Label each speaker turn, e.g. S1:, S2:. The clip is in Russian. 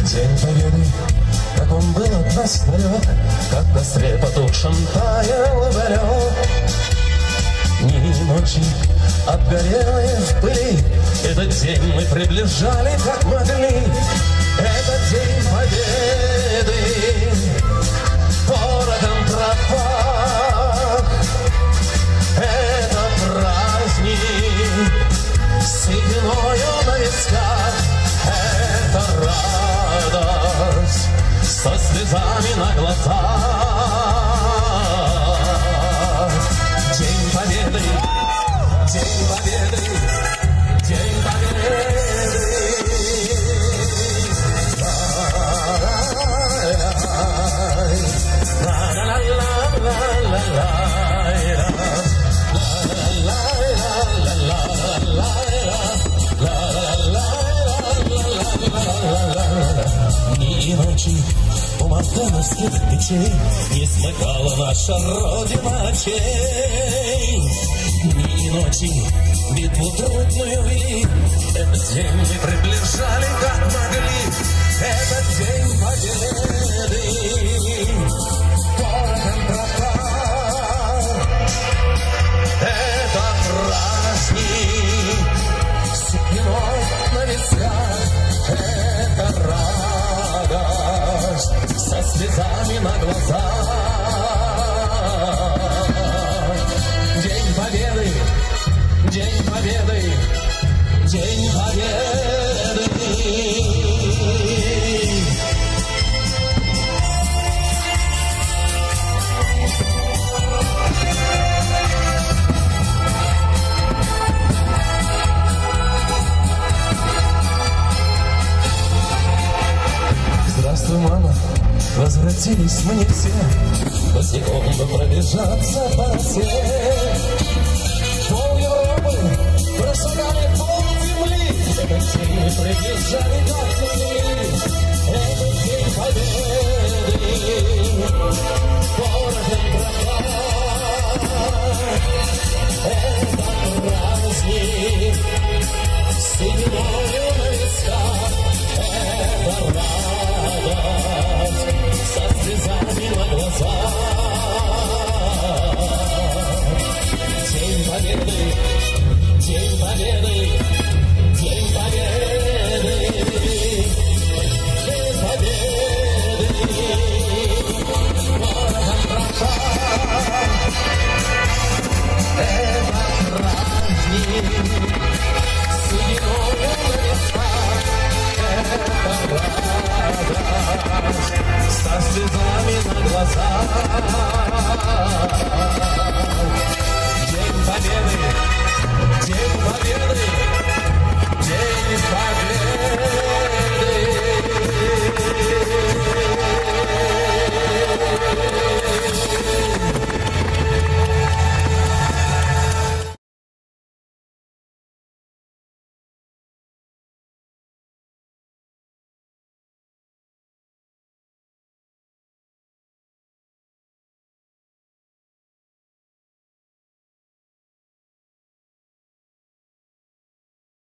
S1: День Победы, как он был от нас далек, как в костре потухшем таял уголек. Дни и ночи обгорелые в пыли, этот день мы приближали как могли. Этот день Победы порохом пропах. Это праздник с сединою на висках. Это радость со слезами на глазах. День Победы, День Победы, День Победы. Дни и ночи у мартеновских печей не смыкала наша Родина очей. Дни и ночи битву трудную вели, этот день мы приближали как могли. Этот день Победы порохом пропах. Это праздник с сединой на висках. Это радость со слезами на глазах. День Победы, День Победы, День Победы. Здравствуй, мама, возвратились мы не все, босиком бы пробежаться по росе. Пол Европы прошагали пол земли, этот день мы приближали как могли. Этот день Победы порохом пропах. Это праздник с сединою